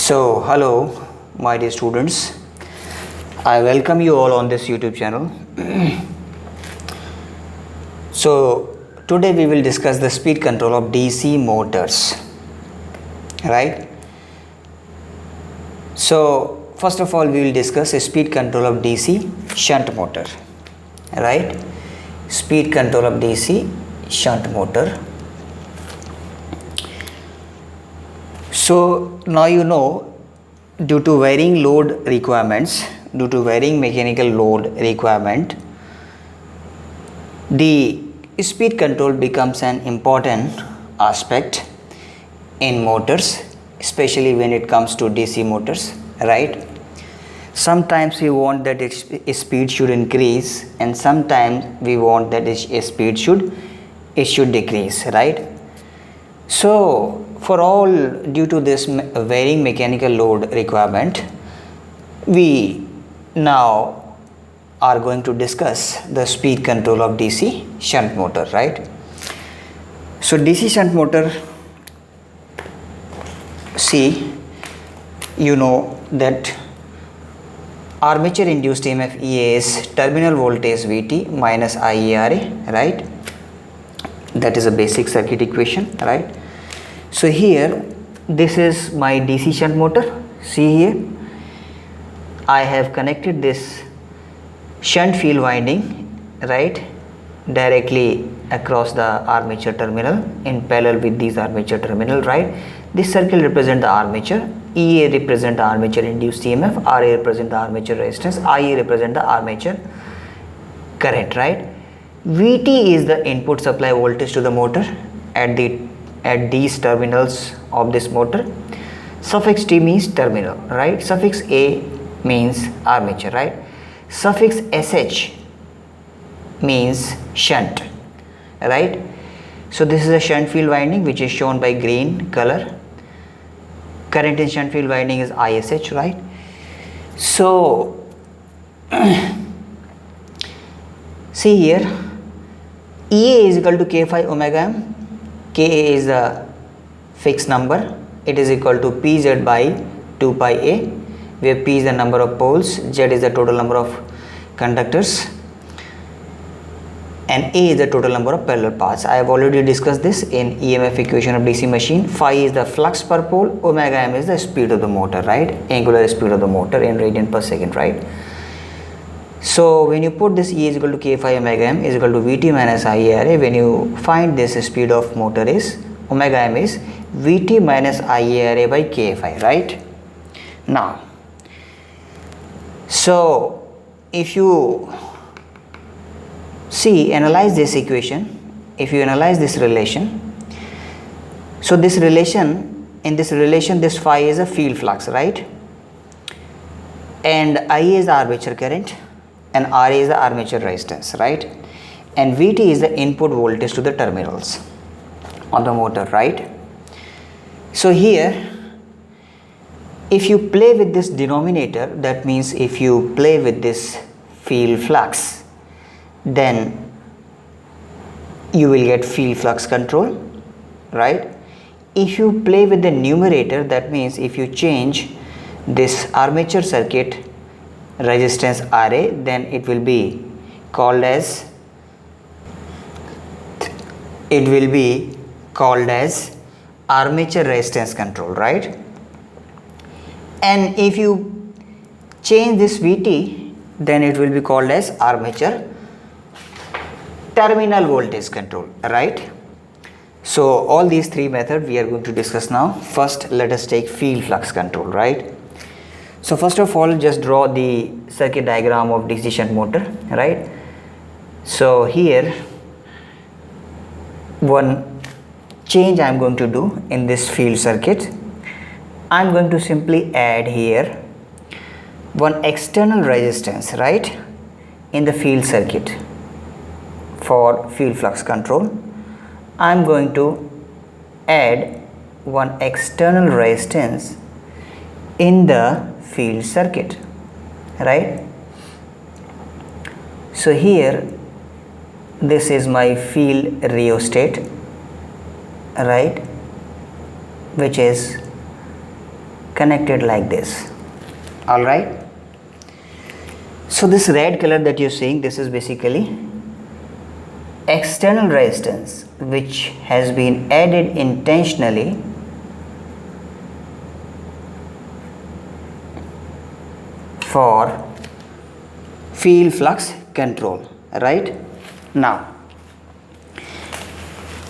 Hello, my dear students. I welcome you all on this YouTube channel. Today we will discuss the speed control of DC motors. Right? So, first of all, we will discuss the speed control of DC shunt motor. Right? Speed control of DC shunt motor. So now you know, due to varying load requirements, due to varying mechanical load requirement, the speed control becomes an important aspect in motors, especially when it comes to DC motors, right? Sometimes we want that its speed should increase, and sometimes we want that its speed should decrease, right? So for all, due to this varying mechanical load requirement, we now are going to discuss the speed control of DC shunt motor, right? So DC shunt motor, see, you know that armature induced EMF EA is terminal voltage VT minus IaRa, right? That is a basic circuit equation, right? So here, this is my DC shunt motor. See here, I have connected this shunt field winding, right, directly across the armature terminal in parallel with these armature terminal, right? This circle represent the armature, EA represent the armature induced EMF, RA represent the armature resistance, IA represent the armature current, right? VT is the input supply voltage to the motor at these terminals of this motor. Suffix T means terminal, right? Suffix A means armature, right? Suffix SH means shunt, right? So this is a shunt field winding which is shown by green color. Current in shunt field winding is ISH, right? So see here, EA is equal to K phi omega m. Ka is the fixed number. It is equal to Pz by 2 pi A, where P is the number of poles, Z is the total number of conductors, and A is the total number of parallel paths. I have already discussed this in EMF equation of DC machine. Phi is the flux per pole, omega m is the speed of the motor, right? Angular speed of the motor in radian per second, right? So when you put this E is equal to K phi omega m is equal to Vt minus IaRa, when you find this speed of motor is omega m is Vt minus IaRa by K phi, right? Now, so if you analyze this equation, if you analyze this relation, so this relation, in this relation, this phi is a field flux, right? And Ia is the armature current, and Ra is the armature resistance, right? And Vt is the input voltage to the terminals on the motor, right? So here, if you play with this denominator, that means if you play with this field flux, then you will get field flux control, right? If you play with the numerator, that means if you change this armature circuit resistance Ra, then it will be called as armature resistance control, right? And if you change this Vt, then it will be called as armature terminal voltage control, right? So all these three methods we are going to discuss now. First, let us take field flux control, right? So first of all, just draw the circuit diagram of DC shunt motor, right? So here, one change I am going to do in this field circuit, I am going to simply add here one external resistance, right, in the field circuit for field flux control. I am going to add one external resistance in the field circuit, right? So here, this is my field rheostat, right, which is connected like this. All right. So this red color that you're seeing, this is basically external resistance which has been added intentionally for field flux control, right? Now,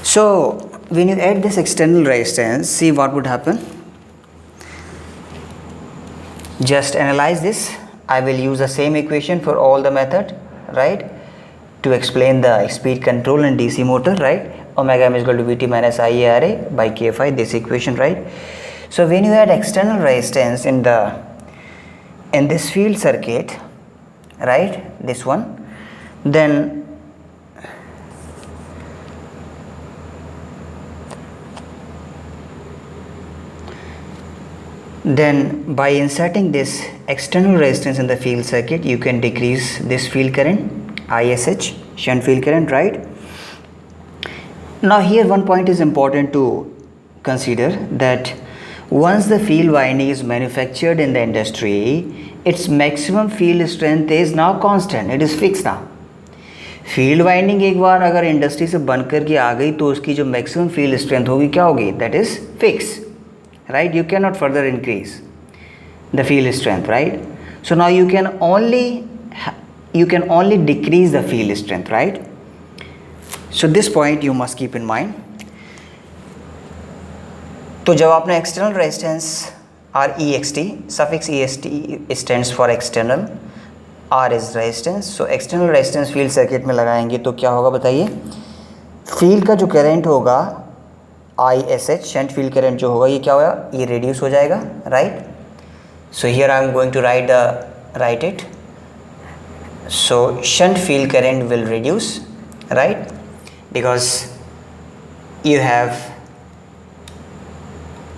so when you add this external resistance, see what would happen. Just analyze this. I will use the same equation for all the method, right, to explain the speed control in DC motor, right? Omega m is equal to Vt minus IaRa by Kφ, this equation, right? So when you add external resistance in this field circuit, right, this one, then by inserting this external resistance in the field circuit, you can decrease this field current, ISH, shunt field current, right? Now here one point is important to consider, that once the field winding is manufactured in the industry, its maximum field strength is now constant, it is fixed now. Field winding एक बार अगर industry से बन करके आ गई तो उसकी जो maximum field strength होगी क्या होगी, that is fix, right? You cannot further increase the field strength, right? So now you can only decrease the field strength, right? So this point you must keep in mind. तो जब आपने external resistance REXT, suffix EST stands for external, R is resistance, so external resistance field circuit में लगाएंगे तो क्या होगा बताइए, field का जो करंट होगा ISH, शंट फील्ड करंट जो होगा ये क्या होगा, ये रिड्यूस हो जाएगा, right? So here I am going to write it. So shunt field current will reduce, right, because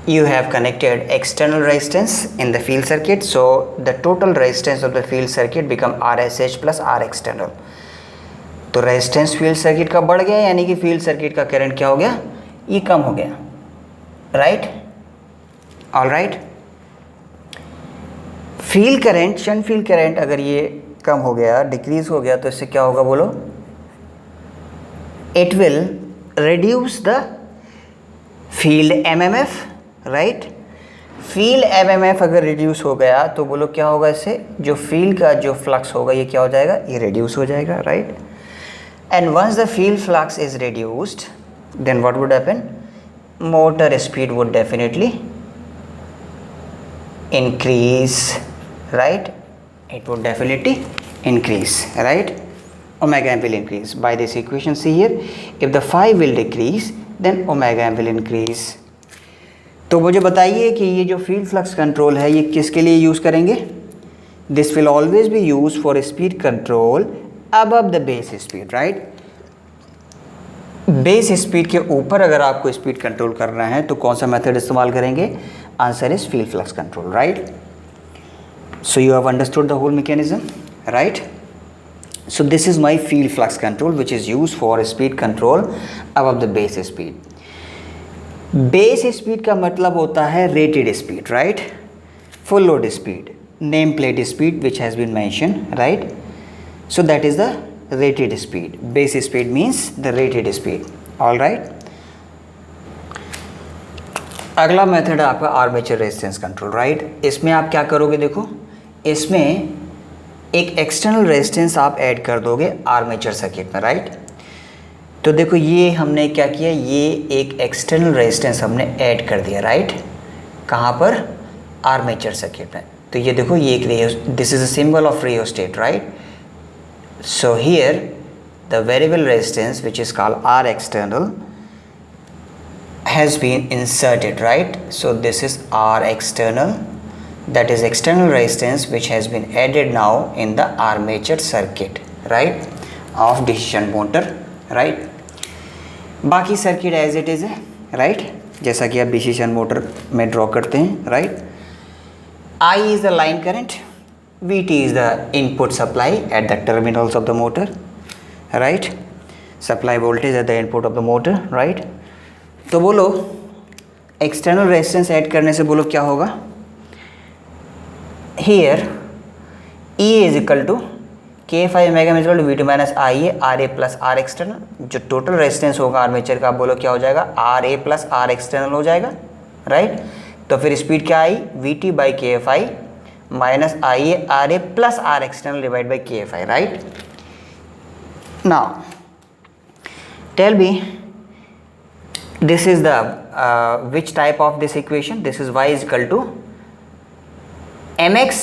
you have connected external resistance in the field circuit, so the total resistance of the field circuit become RSH plus R external. तो resistance field circuit का बढ़ गया, यानी कि field circuit का current क्या हो गया, ये कम हो गया, right? All right. Field current, shunt field current अगर ये कम हो गया, डिक्रीज हो गया, तो इससे क्या होगा बोलो, it will reduce the field MMF, right? Field MMF अगर रिड्यूस हो गया तो बोलो क्या होगा, इससे जो फील्ड का जो फ्लक्स होगा ये क्या हो जाएगा, ये रिड्यूस हो जाएगा, right? And once the field flux is reduced, then what would happen, motor speed would definitely increase, right? It would definitely increase, right? Omega m will increase. By this equation, see here, if the phi will decrease, then omega m will increase. तो मुझे बताइए कि ये जो field flux control है ये किसके लिए यूज़ करेंगे? This will always be use for speed control above the base speed, right? Base speed के ऊपर अगर आपको स्पीड कंट्रोल करना है तो कौन सा मेथड इस्तेमाल करेंगे? Answer is field flux control, right? So you have understood the whole mechanism, right? So this is my field flux control which is used for speed control above the base speed. Base speed का मतलब होता है rated speed, right? Full load speed, name plate speed which has been mention, right? So that is the rated speed. Base speed means the rated speed. All right. अगला method है आपका armature resistance control, right? इसमें आप क्या करोगे, देखो इसमें एक एक्सटर्नल रेजिस्टेंस आप ऐड कर दोगे आर्मेचर सर्किट में, राइट? तो देखो ये हमने क्या किया, ये एक एक्सटर्नल रेजिस्टेंस हमने ऐड कर दिया, राइट? कहाँ पर? आर्मेचर सर्किट में. तो ये देखो ये एक this is a symbol of rheostat, right? So here the variable resistance which is called R external has been inserted, right? So this is R external, that is external resistance which has been added now in the armature circuit, right, of DC shunt motor, right? बाकी circuit edge it is है, right? जैसा कि आप DC shunt motor में draw करते हैं, right? I is the line current, Vt is the input supply at the terminals of the motor, right? Supply voltage at the input of the motor, right? तो बोलो external resistance add करने से बोलो क्या होगा, here E is equal to K phi omega is equal to V2 minus IA RA plus R external, जो total resistance होगा armature का, आप बोलो क्या हो जाएगा, RA प्लस R एक्सटर्नल हो जाएगा, राइट। तो फिर स्पीड क्या आई, VT by K phi minus IA RA plus R external divide by K phi, right. Now tell me this is the which type of this equation, this is y is equal to mx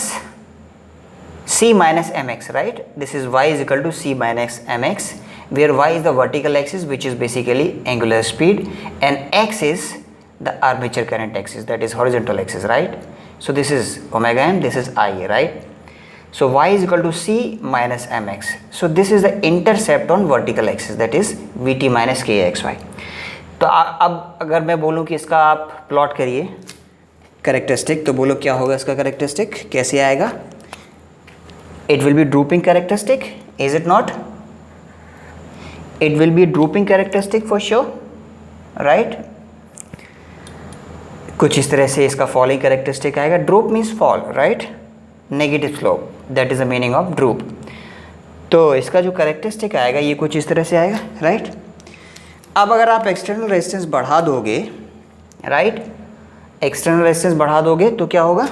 c minus mx, right, this is y is equal to c minus mx, where y is the vertical axis which is basically angular speed and x is the armature current axis, that is horizontal axis, right. So this is omega m, this is I, right. So y is equal to c minus mx, so this is the intercept on vertical axis, that is vt minus kxy. तो अब अगर मैं बोलूँ कि इसका आप plot करिए characteristic, तो बोलो क्या होगा इसका कैरेक्टरिस्टिक, कैसे आएगा, it will be drooping characteristic, is it not, it will be drooping characteristic for sure, right. कुछ इस तरह से इसका फॉलोइंग कैरेक्टरिस्टिक आएगा, drupe means fall, right, negative slope, that is the meaning of drupe. तो इसका जो कैरेक्टरिस्टिक आएगा ये कुछ इस तरह से आएगा, राइट। अब अगर आप एक्सटर्नल रेजिस्टेंस बढ़ा दोगे, राइट, एक्सटर्नल रेजिस्टेंस बढ़ा दोगे तो क्या होगा,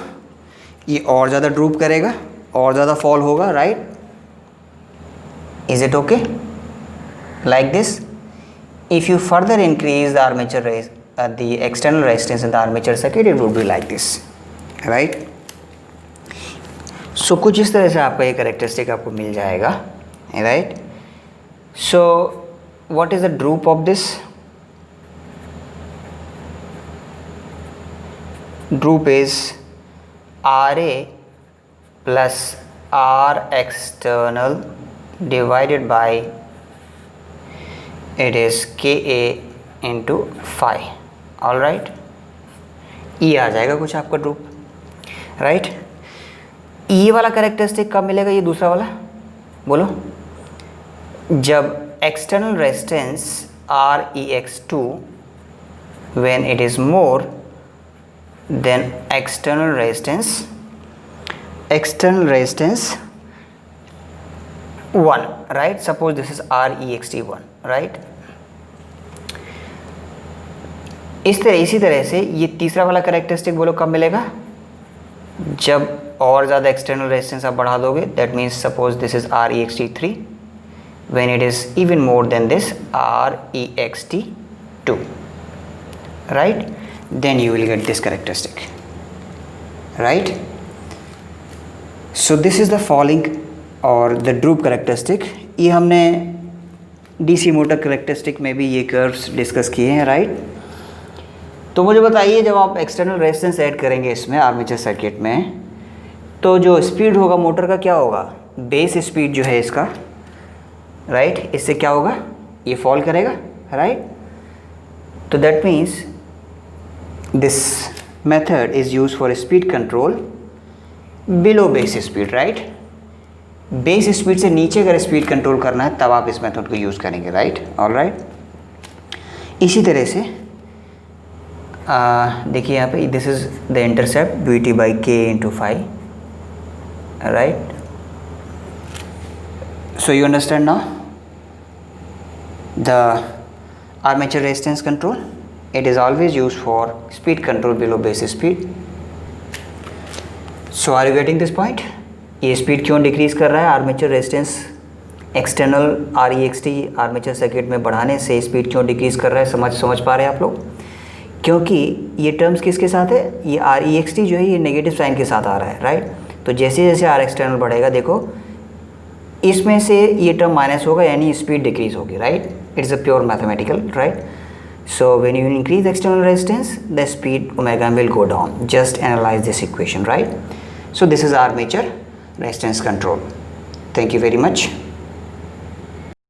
ये और ज़्यादा ड्रूप करेगा, और ज़्यादा फॉल होगा, right. Is it okay like this, if you further increase the armature the external resistance in the armature circuit, it would be like this, right. So कुछ इस तरह से आपका ये कैरेक्टरिस्टिक आपको मिल जाएगा, right. So what is the droop of this, droop is RA plus R external divided by it is KA into phi, all right, E आ जाएगा कुछ आपका ड्रूप, राइट। E वाला कैरेक्टरिस्टिक कब मिलेगा, ये दूसरा वाला बोलो, जब external resistance REX2 when it is more than external resistance 1, right, suppose this is REXT1, right। इसी तरह से ये तीसरा वाला कैरेक्टरिस्टिक बोलो कब मिलेगा, जब और ज़्यादा एक्सटर्नल रेजिस्टेंस आप बढ़ा दोगे, that means suppose this is REXT3 when it is even more than this REXT2, right, then you will get this characteristic, right. So this is the falling or the droop characteristic। ये हमने DC motor characteristic में भी ये curves discuss किए हैं, right. तो मुझे बताइए जब आप एक्सटर्नल रेजिस्टेंस ऐड करेंगे इसमें आर्मेचर सर्किट में, तो जो स्पीड होगा मोटर का क्या होगा, बेस स्पीड जो है इसका, राइट, इससे क्या होगा, ये फॉल करेगा, राइट। तो that means this method is use for speed control below base speed, right. Base speed से नीचे अगर स्पीड कंट्रोल करना है तब आप इस मेथड को यूज़ करेंगे, राइट, ऑल राइट। इसी तरह से देखिए यहाँ पे this is the intercept VT by K into phi, right. So you understand now the armature resistance control, it is always used for speed control below base speed. So are you getting this point, ये speed क्यों decrease कर रहा है, armature resistance external REXT armature circuit में बढ़ाने से speed क्यों decrease कर रहा है, समझ पा रहे हैं आप लोग, क्योंकि ये टर्म्स किसके साथ है, ये REXT जो है ये नेगेटिव साइन के साथ आ रहा है, राइट। तो जैसे जैसे R एक्सटर्नल बढ़ेगा, देखो इसमें से ये टर्म माइनस होगा यानी स्पीड डिक्रीज होगी, right, it's a pure mathematical, right. So when you increase external resistance the speed omega will go down, just analyse this equation, right. So this is armature resistance control. Thank you very much.